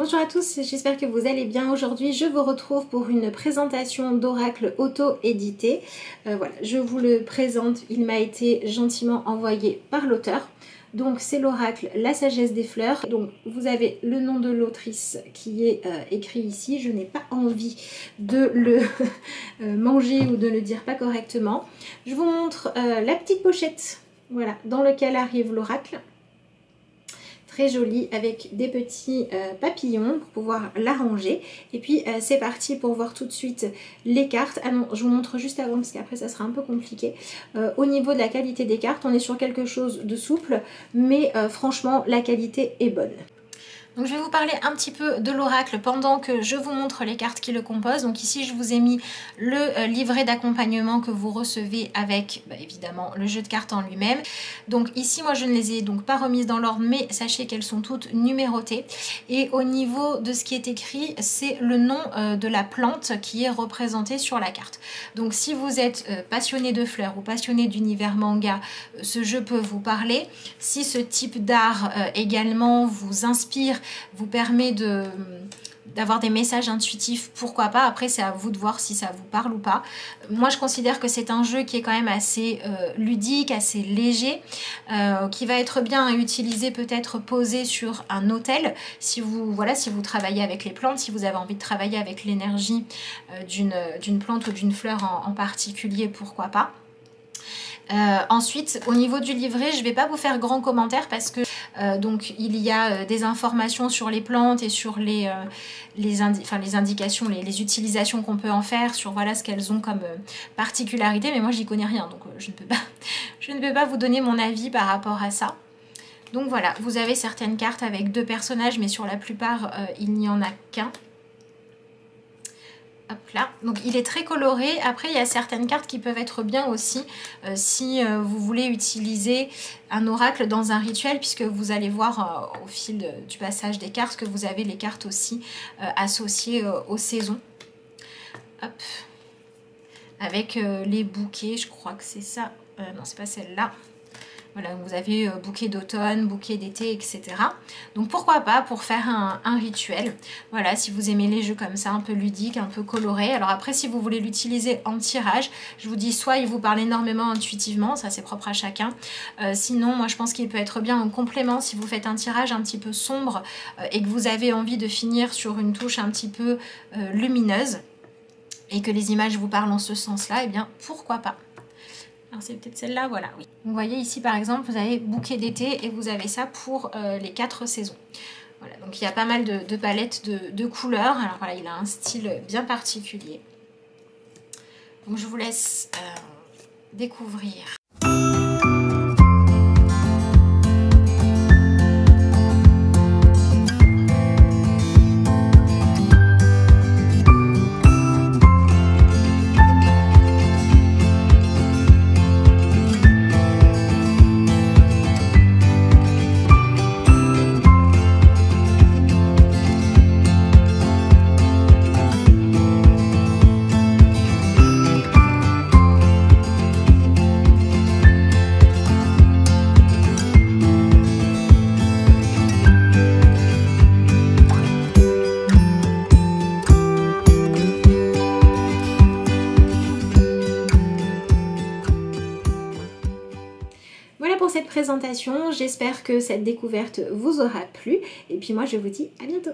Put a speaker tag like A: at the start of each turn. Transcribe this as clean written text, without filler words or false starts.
A: Bonjour à tous, j'espère que vous allez bien. Aujourd'hui, je vous retrouve pour une présentation d'oracle auto-édité. Voilà, je vous le présente, il m'a été gentiment envoyé par l'auteur. Donc c'est l'oracle La Sagesse des Fleurs. Donc vous avez le nom de l'autrice qui est écrit ici. Je n'ai pas envie de le manger ou de le dire pas correctement. Je vous montre la petite pochette, voilà, dans laquelle arrive l'oracle. Très jolie avec des petits papillons pour pouvoir l'arranger. Et puis c'est parti pour voir tout de suite les cartes. Ah non, je vous montre juste avant parce qu'après ça sera un peu compliqué. Au niveau de la qualité des cartes, on est sur quelque chose de souple, mais franchement la qualité est bonne. Donc je vais vous parler un petit peu de l'oracle pendant que je vous montre les cartes qui le composent. Donc ici je vous ai mis le livret d'accompagnement que vous recevez avec évidemment le jeu de cartes en lui-même. Donc ici moi je ne les ai donc pas remises dans l'ordre, mais sachez qu'elles sont toutes numérotées. Et au niveau de ce qui est écrit, c'est le nom de la plante qui est représentée sur la carte. Donc si vous êtes passionné de fleurs ou passionné d'univers manga, ce jeu peut vous parler. Si ce type d'art également vous inspire, vous permet d'avoir des messages intuitifs, pourquoi pas. Après c'est à vous de voir si ça vous parle ou pas. Moi je considère que c'est un jeu qui est quand même assez ludique, assez léger, qui va être bien à utiliser, peut-être posé sur un autel si vous travaillez avec les plantes, si vous avez envie de travailler avec l'énergie d'une plante ou d'une fleur en particulier, pourquoi pas. Ensuite au niveau du livret, je ne vais pas vous faire grand commentaire parce que donc il y a des informations sur les plantes et sur les indications, les utilisations qu'on peut en faire, sur voilà ce qu'elles ont comme particularité, mais moi j'y connais rien, donc je ne peux pas vous donner mon avis par rapport à ça. Donc voilà, vous avez certaines cartes avec deux personnages, mais sur la plupart il n'y en a qu'un. Hop là, donc il est très coloré. Après il y a certaines cartes qui peuvent être bien aussi si vous voulez utiliser un oracle dans un rituel, puisque vous allez voir au fil du passage des cartes que vous avez les cartes aussi associées aux saisons. Hop, avec les bouquets, je crois que c'est ça, non c'est pas celle-là. Voilà, vous avez bouquet d'automne, bouquet d'été, etc. Donc pourquoi pas pour faire un rituel. Voilà, si vous aimez les jeux comme ça, un peu ludiques, un peu colorés. Alors après, si vous voulez l'utiliser en tirage, je vous dis soit il vous parle énormément intuitivement, ça c'est propre à chacun. Sinon, moi je pense qu'il peut être bien en complément si vous faites un tirage un petit peu sombre et que vous avez envie de finir sur une touche un petit peu lumineuse et que les images vous parlent en ce sens-là, eh bien pourquoi pas. Alors c'est peut-être celle-là, voilà, oui. Vous voyez ici par exemple, vous avez bouquet d'été et vous avez ça pour les 4 saisons. Voilà, donc il y a pas mal de palettes de couleurs. Alors voilà, il a un style bien particulier. Donc je vous laisse découvrir. Voilà pour cette présentation, j'espère que cette découverte vous aura plu et puis moi je vous dis à bientôt.